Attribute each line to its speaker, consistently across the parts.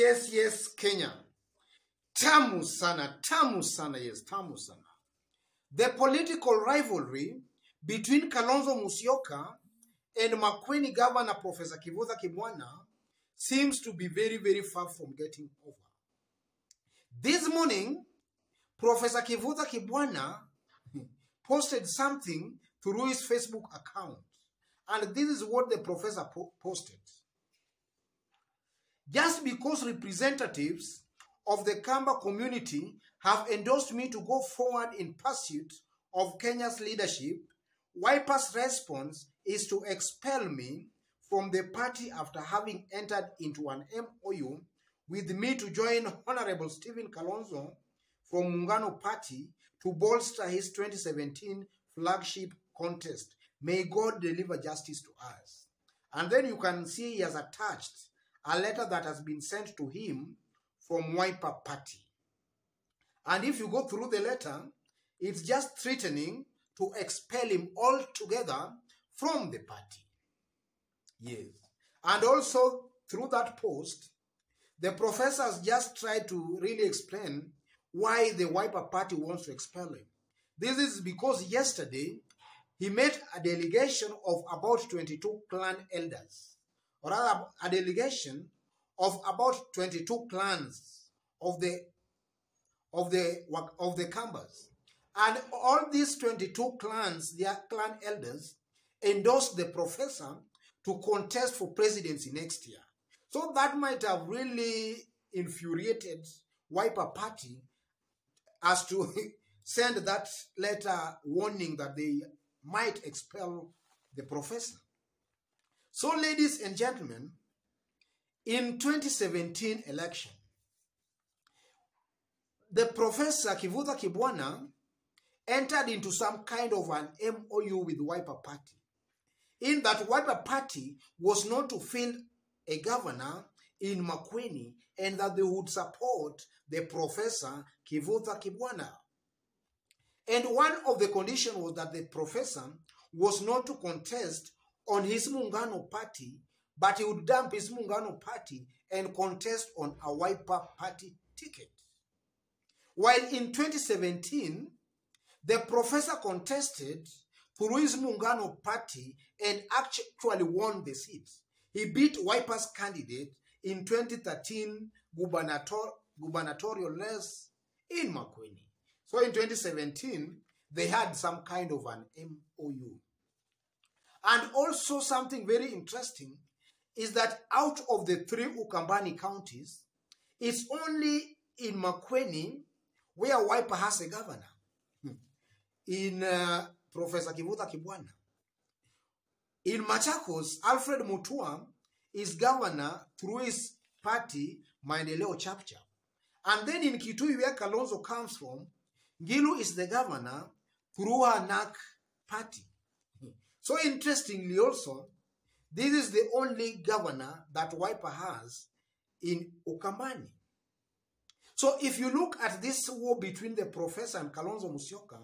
Speaker 1: Yes, Kenya. Tamu sana, yes, tamu sana. The political rivalry between Kalonzo Musyoka and Makueni Governor Professor Kivutha Kibwana seems to be very, very far from getting over. This morning, Professor Kivutha Kibwana posted something through his Facebook account. And this is what the professor posted. Just because representatives of the Kamba community have endorsed me to go forward in pursuit of Kenya's leadership, Wiper's response is to expel me from the party after having entered into an MOU with me to join Honorable Stephen Kalonzo from Muungano Party to bolster his 2017 flagship contest. May God deliver justice to us. And then you can see he has attached a letter that has been sent to him from Wiper Party. And if you go through the letter, it's just threatening to expel him altogether from the party. Yes. And also, through that post, the professors just tried to really explain why the Wiper Party wants to expel him. This is because yesterday, he met a delegation of about 22 clan elders, or rather a delegation of about 22 clans of the Kambas. And all these 22 clans, their clan elders, endorsed the professor to contest for presidency next year. So that might have really infuriated Wiper Party as to send that letter warning that they might expel the professor. So, ladies and gentlemen, in 2017 election, the professor Kivutha Kibwana entered into some kind of an MOU with Wiper Party, in that Wiper Party was not to field a governor in Makueni and that they would support the professor Kivutha Kibwana. And one of the conditions was that the professor was not to contest on his Muungano Party, but he would dump his Muungano Party and contest on a Wiper Party ticket. While in 2017, the professor contested through his Muungano Party and actually won the seat. He beat Wiper's candidate in 2013 gubernatorial race in Makueni. So in 2017, they had some kind of an MOU. And also something very interesting is that out of the 3 Ukambani counties, it's only in Makueni where Wiper has a governor, in Professor Kivutha Kibwana. In Machakos, Alfred Mutua is governor through his party, Maendeleo Chapchap. And then in Kitui, where Kalonzo comes from, Ngilu is the governor through her NAC party. So interestingly also, this is the only governor that Wiper has in Ukambani. So if you look at this war between the professor and Kalonzo Musyoka,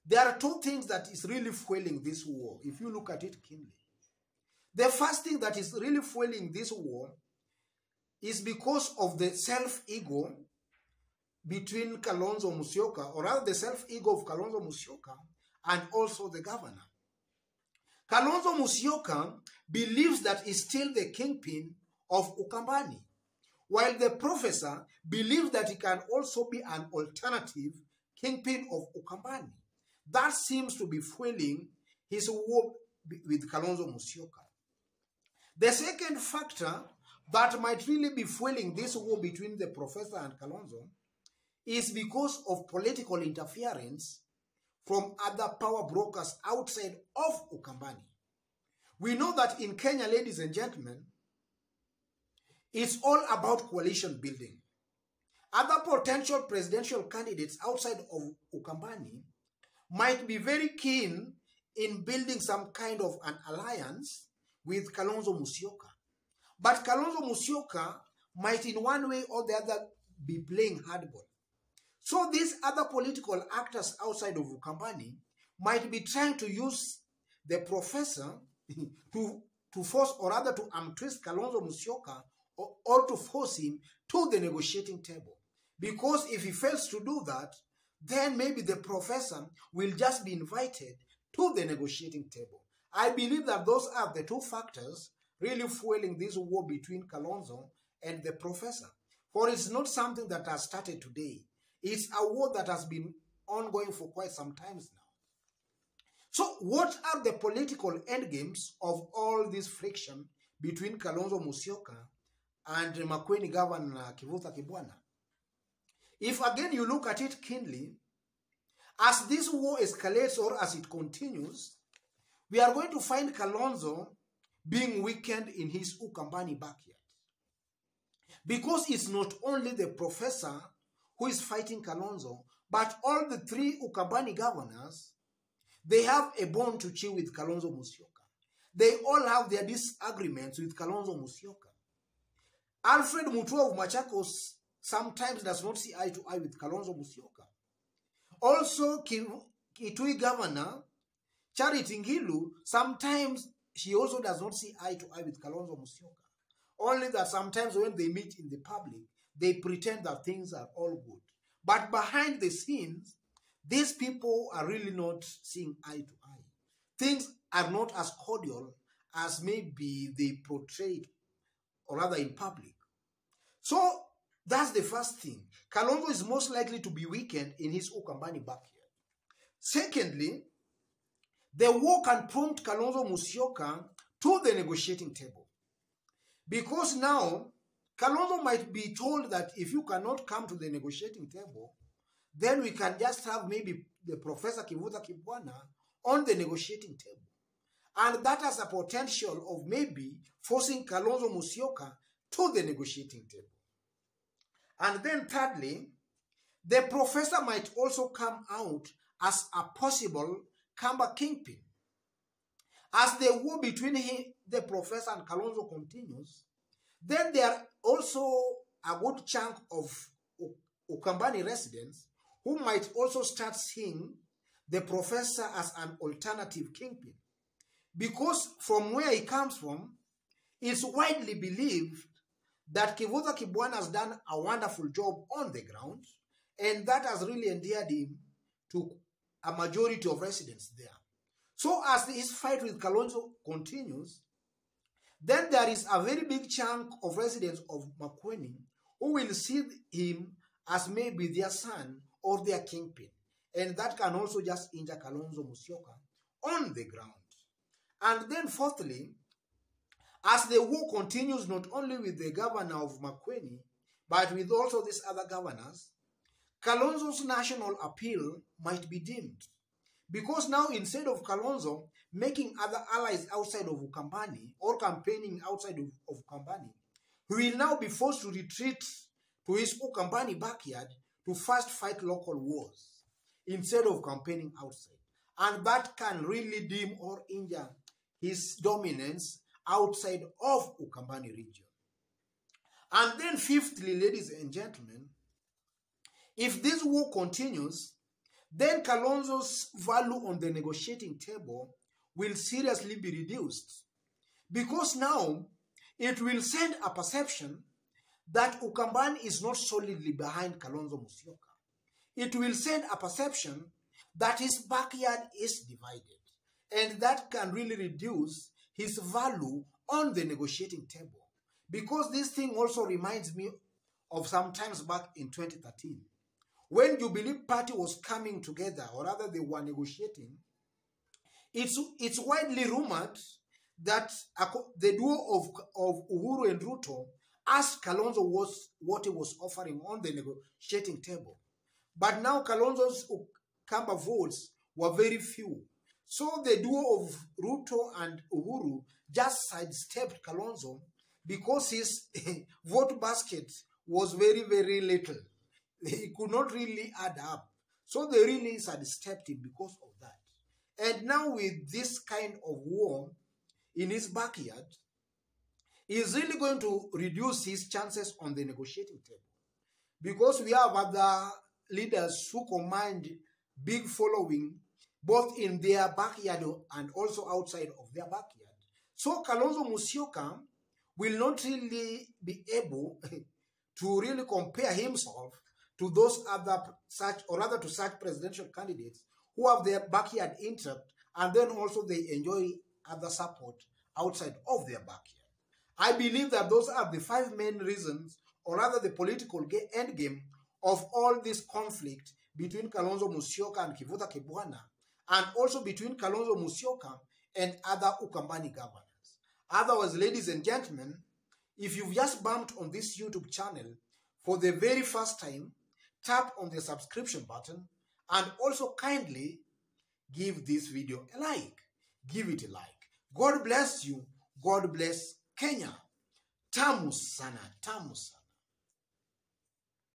Speaker 1: there are 2 things that is really fueling this war, if you look at it keenly. The first thing that is really fueling this war is because of the self-ego between Kalonzo Musyoka, or rather the self-ego of Kalonzo Musyoka and also the governor. Kalonzo Musyoka believes that he's still the kingpin of Ukambani, while the professor believes that he can also be an alternative kingpin of Ukambani. That seems to be fueling his war with Kalonzo Musyoka. The second factor that might really be fueling this war between the professor and Kalonzo is because of political interference from other power brokers outside of Ukambani. We know that in Kenya, ladies and gentlemen, it's all about coalition building. Other potential presidential candidates outside of Ukambani might be very keen in building some kind of an alliance with Kalonzo Musyoka. But Kalonzo Musyoka might in one way or the other be playing hardball. So these other political actors outside of Ukambani might be trying to use the professor to force or rather to twist Kalonzo Musyoka or to force him to the negotiating table. Because if he fails to do that, then maybe the professor will just be invited to the negotiating table. I believe that those are the two factors really fueling this war between Kalonzo and the professor. For it's not something that has started today. It's a war that has been ongoing for quite some time now. So what are the political endgames of all this friction between Kalonzo Musyoka and Makueni Governor Kivutha Kibwana? If again you look at it keenly, as this war escalates or as it continues, we are going to find Kalonzo being weakened in his Ukambani backyard. Because it's not only the professor who is fighting Kalonzo, but all the three Ukambani governors, they have a bone to chew with Kalonzo Musyoka. They all have their disagreements with Kalonzo Musyoka. Alfred Mutua of Machakos sometimes does not see eye to eye with Kalonzo Musyoka. Also, Kitui Governor Charity Ngilu, sometimes she also does not see eye to eye with Kalonzo Musyoka. Only that sometimes when they meet in the public, they pretend that things are all good. But behind the scenes, these people are really not seeing eye to eye. Things are not as cordial as maybe they portrayed, or rather in public. So that's the first thing. Kalonzo is most likely to be weakened in his Ukambani backyard. Secondly, the war can prompt Kalonzo Musyoka to the negotiating table. Because now, Kalonzo might be told that if you cannot come to the negotiating table, then we can just have maybe the Professor Kivutha Kibwana on the negotiating table. And that has a potential of maybe forcing Kalonzo Musyoka to the negotiating table. And then thirdly, the professor might also come out as a possible Kamba kingpin. As the war between the professor and Kalonzo continues, then there are also a good chunk of Ukambani residents who might also start seeing the professor as an alternative kingpin. Because from where he comes from, it's widely believed that Kivutha Kibwana has done a wonderful job on the ground, and that has really endeared him to a majority of residents there. So as his fight with Kalonzo continues, then there is a very big chunk of residents of Makueni who will see him as maybe their son or their kingpin. And that can also just injure Kalonzo Musyoka on the ground. And then fourthly, as the war continues not only with the governor of Makueni, but with also these other governors, Kalonzo's national appeal might be dimmed. Because now instead of Kalonzo making other allies outside of Ukambani or campaigning outside of Ukambani, he will now be forced to retreat to his Ukambani backyard to first fight local wars instead of campaigning outside. And that can really dim or injure his dominance outside of Ukambani region. And then fifthly, ladies and gentlemen, if this war continues, then Kalonzo's value on the negotiating table will seriously be reduced. Because now, it will send a perception that Ukambani is not solidly behind Kalonzo Musyoka. It will send a perception that his backyard is divided. And that can really reduce his value on the negotiating table. Because this thing also reminds me of some times back in 2013. When Jubilee Party was coming together, or rather they were negotiating, it's widely rumored that the duo of Uhuru and Ruto asked Kalonzo what he was offering on the negotiating table. But now Kalonzo's Kamba votes were very few. So the duo of Ruto and Uhuru just sidestepped Kalonzo because his vote basket was very, very little. He could not really add up. So they really sidestepped him because of that. And now with this kind of war in his backyard, he's really going to reduce his chances on the negotiating table. Because we have other leaders who command big following both in their backyard and also outside of their backyard. So Kalonzo Musyoka will not really be able to really compare himself to those other such, or rather to such presidential candidates who have their backyard interest and then also they enjoy other support outside of their backyard. I believe that those are the 5 main reasons, or rather the political end game of all this conflict between Kalonzo Musyoka and Kivutha Kibwana, and also between Kalonzo Musyoka and other Ukambani governors. Otherwise, ladies and gentlemen, if you've just bumped on this YouTube channel for the very first time, tap on the subscription button and also kindly give this video a like. Give it a like. God bless you. God bless Kenya. Tamu sana, tamu sana.